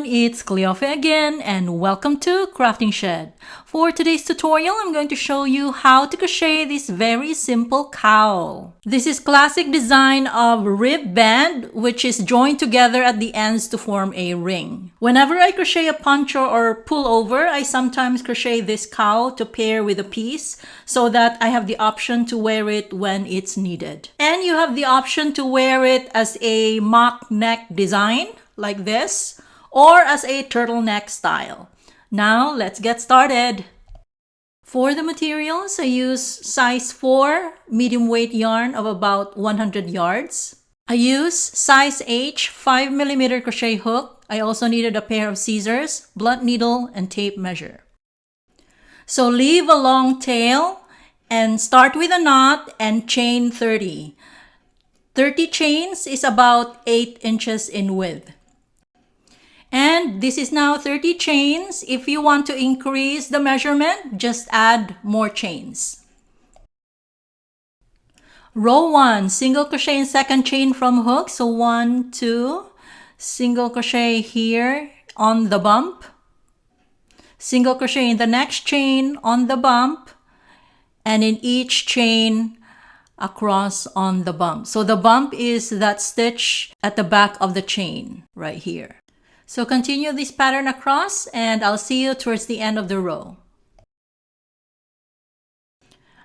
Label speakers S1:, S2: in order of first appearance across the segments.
S1: everyone, it's Cleofe again and welcome to Crafting Shed. For today's tutorial, I'm going to show you how to crochet this very simple cowl. This is classic design of rib band which is joined together at the ends to form a ring. Whenever I crochet a poncho or pull over, I sometimes crochet this cowl to pair with a piece so that I have the option to wear it when it's needed. And you have the option to wear it as a mock neck design like this, or as a turtleneck style. Now let's get started. For the materials, I use size 4 medium weight yarn of about 100 yards. I use size H 5mm crochet hook. I also needed a pair of scissors, blunt needle, and tape measure. So leave a long tail and start with a knot and chain 30. 30 chains is about 8 inches in width. And this is now 30 chains. If you want to increase the measurement, just add more chains. Row 1, single crochet in second chain from hook. So 1, 2, single crochet here on the bump. Single crochet in the next chain on the bump. And in each chain across on the bump. So the bump is that stitch at the back of the chain right here. So continue this pattern across and I'll see you towards the end of the row.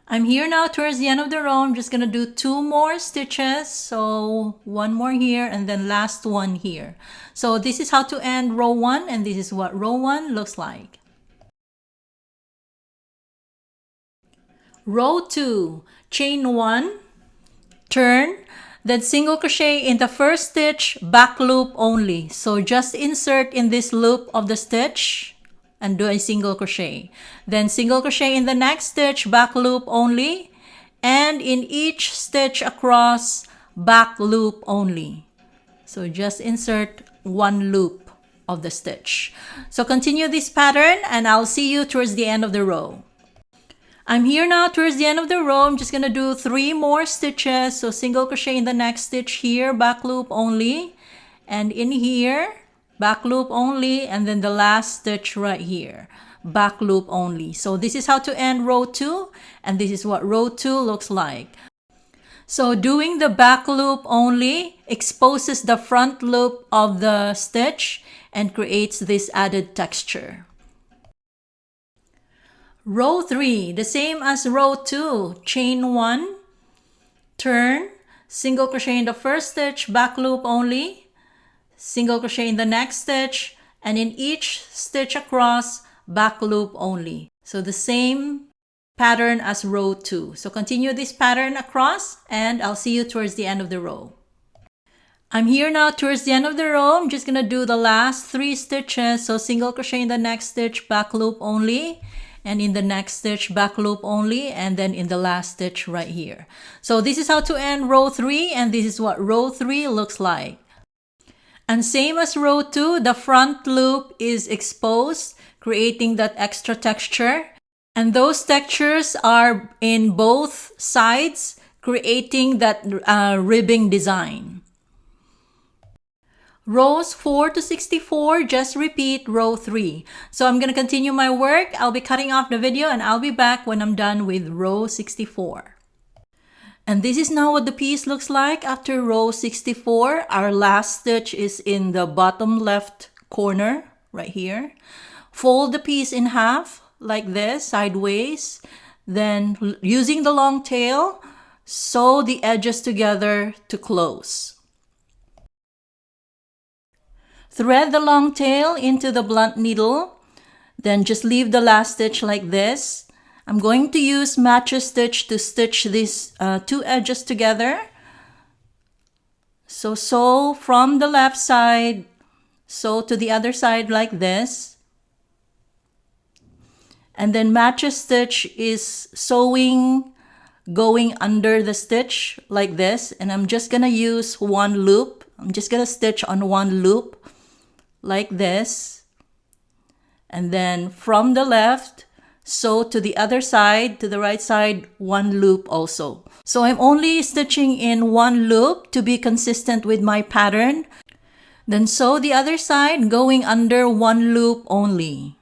S1: I'm here now towards the end of the row. I'm just going to do 2 more stitches. So 1 more here and then last one here. So this is how to end row 1 and this is what row 1 looks like. Row 2, chain 1, turn, then single crochet in the first stitch, back loop only. So just insert in this loop of the stitch and do a single crochet. Then single crochet in the next stitch, back loop only, and in each stitch across, back loop only. So just insert 1 loop of the stitch. So continue this pattern and I'll see you towards the end of the row. I'm here now towards the end of the row. I'm just going to do 3 more stitches. So single crochet in the next stitch here, back loop only, and in here, back loop only, and then the last stitch right here, back loop only. So this is how to end row 2, and this is what row 2 looks like. So doing the back loop only exposes the front loop of the stitch and creates this added texture. Row 3, the same as row 2, chain 1, turn, single crochet in the first stitch, back loop only, single crochet in the next stitch, and in each stitch across, back loop only. So the same pattern as row 2. So continue this pattern across and I'll see you towards the end of the row. I'm here now towards the end of the row. I'm just going to do the last 3 stitches. So single crochet in the next stitch, back loop only, and in the next stitch, back loop only, and then in the last stitch right here. So this is how to end row 3, and this is what row 3 looks like. And same as row 2, the front loop is exposed, creating that extra texture. And those textures are in both sides, creating that ribbing design. Rows 4 to 64, just repeat row 3. So I'm going to continue my work. I'll be cutting off the video and I'll be back when I'm done with row 64. And this is now what the piece looks like after row 64. Our last stitch is in the bottom left corner right here. Fold the piece in half like this, sideways. Then using the long tail, sew the edges together to close. Thread the long tail into the blunt needle, then just leave the last stitch like this. I'm going to use matches stitch to stitch these 2 edges together. So sew from the left side, sew to the other side like this. And then matches stitch is sewing going under the stitch like this. And I'm just going to use 1 loop. I'm just going to stitch on 1 loop like this, and then from the left, sew to the other side, to the right side, 1 loop also. So I'm only stitching in 1 loop to be consistent with my pattern. Then sew the other side going under one loop only.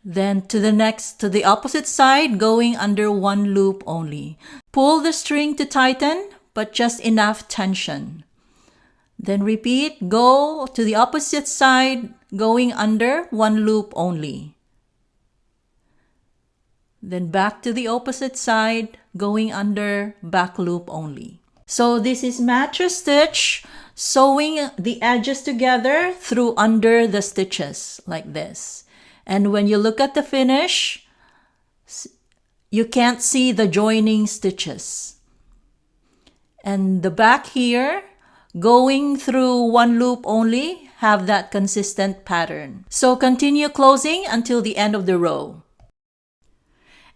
S1: Then to the opposite side going under one loop only. Pull the string to tighten, but just enough tension. Then repeat, go to the opposite side going under one loop only. Then back to the opposite side going under back loop only. So this is mattress stitch, sewing the edges together through under the stitches like this. And when you look at the finish, you can't see the joining stitches. And the back here, going through one loop only, have that consistent pattern. So continue closing until the end of the row.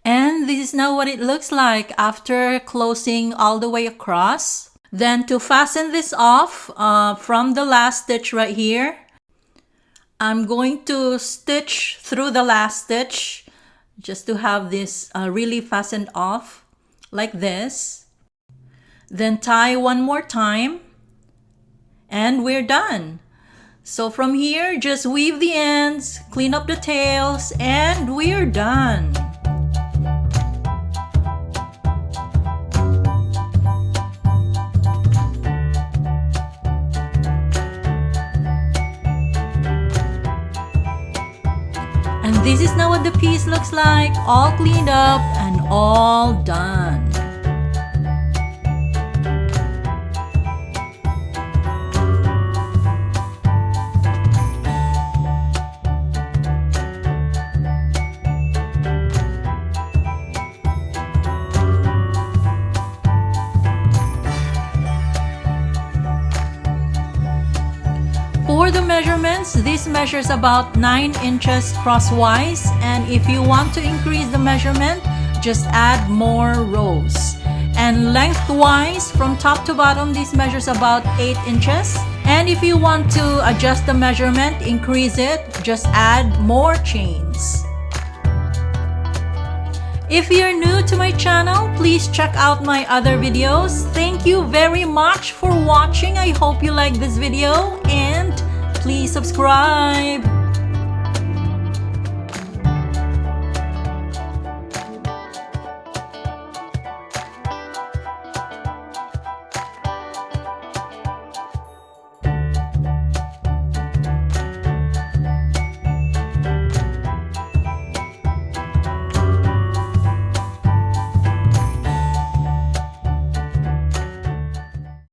S1: And this is now what it looks like after closing all the way across. Then to fasten this off from the last stitch right here, I'm going to stitch through the last stitch just to have this really fastened off like this. Then tie one more time and we're done. So from here, just weave the ends, clean up the tails, and we're done. And this is now what the piece looks like, all cleaned up and all done. For the measurements, this measures about 9 inches crosswise, and if you want to increase the measurement, just add more rows. And lengthwise, from top to bottom, this measures about 8 inches. And if you want to adjust the measurement, increase it, just add more chains. If you're new to my channel, please check out my other videos. Thank you very much for watching. I hope you like this video and please subscribe.